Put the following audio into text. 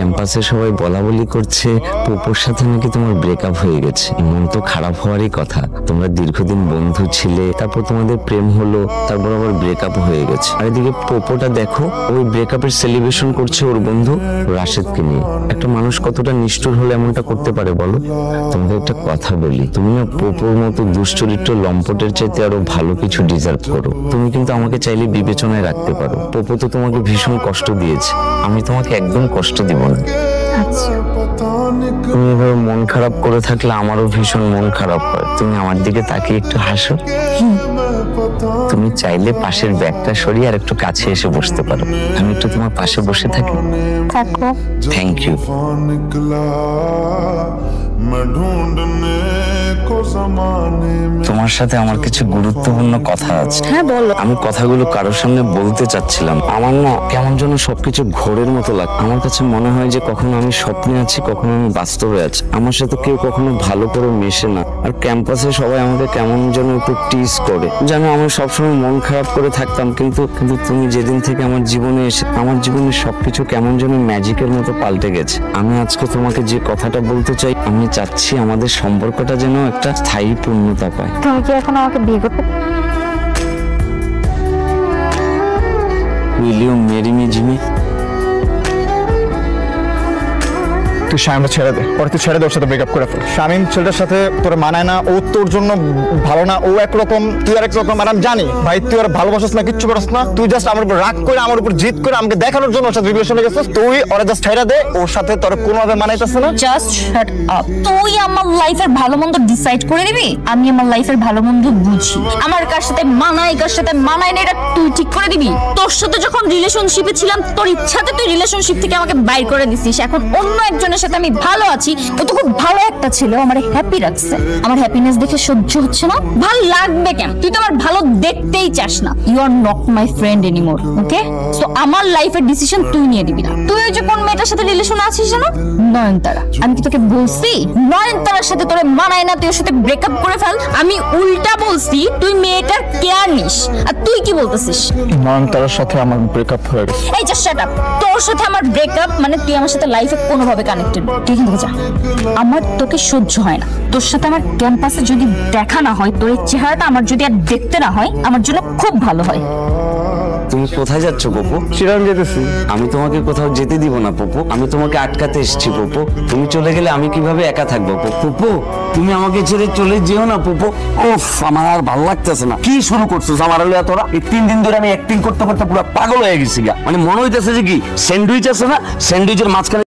ক্যাম্পাসে সবাই বলা বলি করছে পোপোর সাথে নাকি তোমার ব্রেকআপ হয়ে গেছে। মন তো খারাপ হওয়ারই কথা, তোমরা দীর্ঘদিন বন্ধু ছিলে, তারপর তোমাদের প্রেম হলো, তারপর আবার ব্রেকআপ হয়ে গেছে। আর এদিকে পোপোটা দেখো, ওই ব্রেকআপের সেলিব্রেশন করছে ওর বন্ধু রাশেদকে নিয়ে। একটা মানুষ কতটা নিষ্ঠুর হলে এমনটা করতে পারে বলো? তোমাদের একটা কথা বলি, তুমি না পোপোর মতো দুশ্চরিত্র লম্পটের চাইতে আরো ভালো কিছু ডিজার্ভ করো। তুমি কিন্তু আমাকে চাইলে বিবেচনায় রাখতে পারো। পোপো তো তোমাকে ভীষণ কষ্ট দিয়েছে, আমি তোমাকে একদম কষ্ট দিব না। তুমি এভাবে মন খারাপ করে থাকলে আমারও ভীষণ মন খারাপ হয়। তুমি আমার দিকে তাকিয়ে একটু হাসো। তুমি চাইলে পাশের ব্যাগটা সরিয়ে আর একটু কাছে এসে বসতে পারো, আমি একটু তোমার পাশে বসে থাকি। Thank you. তোমার সাথে আমার কিছু গুরুত্বপূর্ণ কথা আছে। হ্যাঁ বলো। আমি কথাগুলো কারোর সামনে বলতে চাচ্ছিলাম। আমার না কেমন যেন সবকিছু ঘোরের মতো লাগে। আমার কাছে মনে হয় যে কখনো আমি স্বপ্নে আছি, কখনো আমি বাস্তবে আছি। আমার সাথে কেউ কখনো ভালো করে মেশে না। আর ক্যাম্পাসে সবাই আমাকে কেমন যেন একটু টিজ করে। জানো, আমি সবসময় মন খারাপ করে থাকতাম, কিন্তু তুমি যেদিন থেকে আমার জীবনে এসে আমার জীবনে সবকিছু কেমন যেন ম্যাজিকের মতো পাল্টে গেছে। আমি আজকে তোমাকে যে কথাটা বলতে চাই, আমি চাচ্ছি আমাদের সম্পর্কটা যেন একটা স্থায়ী পূর্ণতা পায়। তুমি কি এখন আমাকে বিয়ে করতে? Will you marry me, Jimmy? তুই শামিমটা ছেড়ে দে, পরে তুই ছেড়ে দে, ওর সাথে ব্রেকআপ করে ফেল। শামিম ছেলেটার সাথে তোর মানায় না, ও তোর জন্য ভালো না, ও একরকম তুই আর একরকম। আর আমি জানি ভাই তুই আর ভালোবাসিস না, কিচ্ছু করিস না, তুই জাস্ট আমার উপর রাগ করে, আমার উপর জিদ করে আমাকে দেখানোর জন্য ওর সাথে রিলেশনে গেছিস। তুই ওরা জাস্ট ছেড়ে দে, ওর সাথে তোর কোনোভাবে মানাইতেছে না। Just shut up. তুই আমার লাইফের ভালো মন্দ ডিসাইড করে দিবি? আমি আমার লাইফের ভালো মন্দ বুঝি। আমার কার সাথে মানায়, কার সাথে মানায় না, এটা তুই ঠিক করে দিবি। তোর সাথে যখন রিলেশনশিপে ছিলাম, তোর ইচ্ছাতে তুই রিলেশনশিপ থেকে আমাকে বাইর করে দিছিস। এখন অন্য একজনের সাথে আমি ভালো আছি, ও তো খুব ভালো একটা ছেলে, আমার হ্যাপি রাখছে। আমার হ্যাপিনেস দেখে সহ্য হচ্ছে না। ভালো লাগবে কেন? তুই তো আমার ভালো দেখতেই চাস না। You are not my friend anymore, okay? So আমার লাইফের ডিসিশন তুই নিয়ে দিবি না। তুই ওই যে কোন মেয়েটার সাথে রিলেশনে আছিস না, নয়নতারা, আমি কি তোকে বলছি নয়নতারার সাথে তোরে মানায় না, তুই ওর সাথে ব্রেকআপ করে ফেল? আমি উল্টা বলছি তুই মেয়েটার কেয়ার নিস। আর তুই কি বলতেছিস? নয়নতারার সাথে আমার ব্রেকআপ হয়ে গেছে। এই জাস্ট শাট আপ। তোর সাথে আমার ব্রেকআপ মানে তুই আমার সাথে লাইফে কোনোভাবে কানেক্টেড। তুই এখান থেকে যা, আমার তোকে সহ্য হয় না। তোর সাথে আমার ক্যাম্পাসে যদি দেখা না হয়, তোর এই চেহারাটা আমার যদি আর দেখতে না হয়, আমার জন্য খুব ভালো হয়। তুমি কোথায় যাচ্ছ পোপো? চিরাং যেতেছি। আমি তোমাকে কোথাও যেতে দিব না পোপো, আমি তোমাকে আটকাতে এসেছি পোপো। তুমি চলে গেলে আমি কিভাবে একা থাকবো পোপো? তুমি আমাকে ছেড়ে চলে যেও না পোপো। ওফ, আমার আর ভালো লাগতেছে না। কি শুরু করছিস আমার লিয়া তোরা? এই 3 দিন ধরে আমি অ্যাক্টিং করতে করতে পুরো পাগল হয়ে গেছি। মানে মনে হইতেছে যে কি স্যান্ডউইচ আছে না, স্যান্ডউইচের মাঝখানে